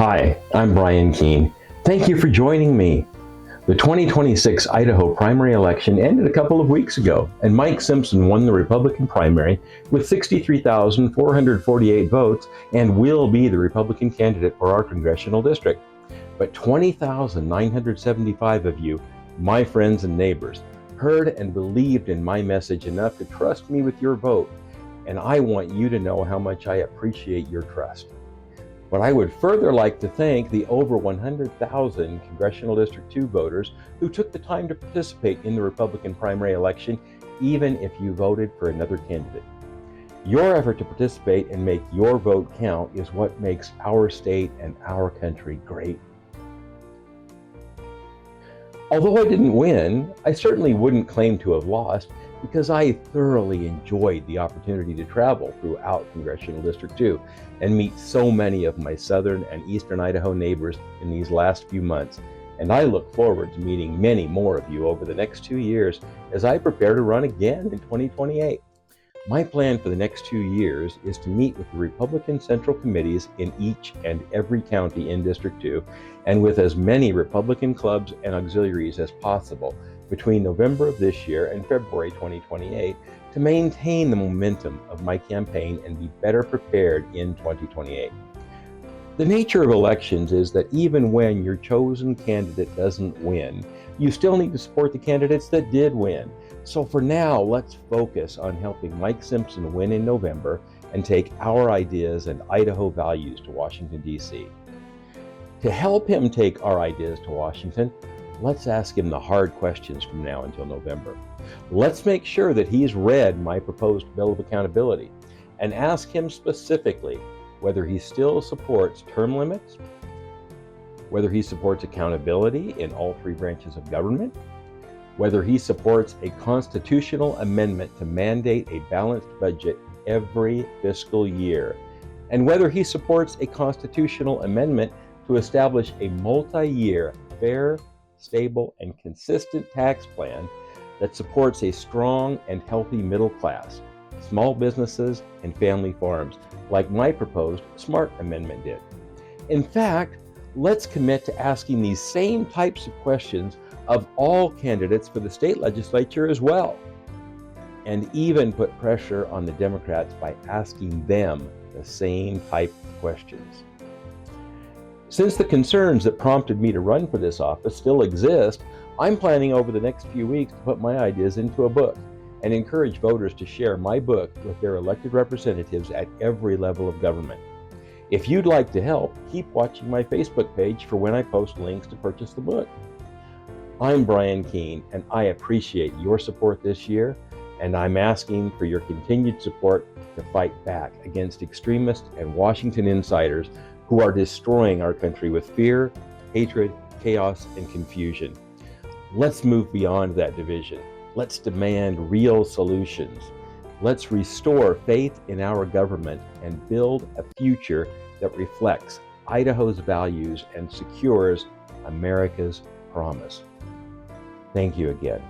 Hi, I'm Brian Keene. Thank you for joining me. The 2026 Idaho primary election ended a couple of weeks ago, and Mike Simpson won the Republican primary with 63,448 votes and will be the Republican candidate for our congressional district. But 20,975 of you, my friends and neighbors, heard and believed in my message enough to trust me with your vote, and I want you to know how much I appreciate your trust. But I would further like to thank the over 100,000 Congressional District 2 voters who took the time to participate in the Republican primary election, even if you voted for another candidate. Your effort to participate and make your vote count is what makes our state and our country great. Although I didn't win, I certainly wouldn't claim to have lost, because I thoroughly enjoyed the opportunity to travel throughout Congressional District 2 and meet so many of my southern and eastern Idaho neighbors in these last few months. And I look forward to meeting many more of you over the next 2 years as I prepare to run again in 2028. My plan for the next 2 years is to meet with the Republican Central Committees in each and every county in District 2 and with as many Republican clubs and auxiliaries as possible between November of this year and February 2028 to maintain the momentum of my campaign and be better prepared in 2028. The nature of elections is that even when your chosen candidate doesn't win, you still need to support the candidates that did win. So for now, let's focus on helping Mike Simpson win in November and take our ideas and Idaho values to Washington, D.C. To help him take our ideas to Washington, let's ask him the hard questions from now until November. Let's make sure that he's read my proposed bill of accountability and ask him specifically whether he still supports term limits, whether he supports accountability in all three branches of government, whether he supports a constitutional amendment to mandate a balanced budget every fiscal year, and whether he supports a constitutional amendment to establish a multi-year, fair, stable, and consistent tax plan that supports a strong and healthy middle class, small businesses, and family farms, like my proposed SMART amendment did. In fact, let's commit to asking these same types of questions of all candidates for the state legislature as well, and even put pressure on the Democrats by asking them the same type of questions. Since the concerns that prompted me to run for this office still exist, I'm planning over the next few weeks to put my ideas into a book and encourage voters to share my book with their elected representatives at every level of government. If you'd like to help, keep watching my Facebook page for when I post links to purchase the book. I'm Brian Keene, and I appreciate your support this year, and I'm asking for your continued support to fight back against extremists and Washington insiders who are destroying our country with fear, hatred, chaos, and confusion. Let's move beyond that division. Let's demand real solutions. Let's restore faith in our government and build a future that reflects Idaho's values and secures America's promise. Thank you again.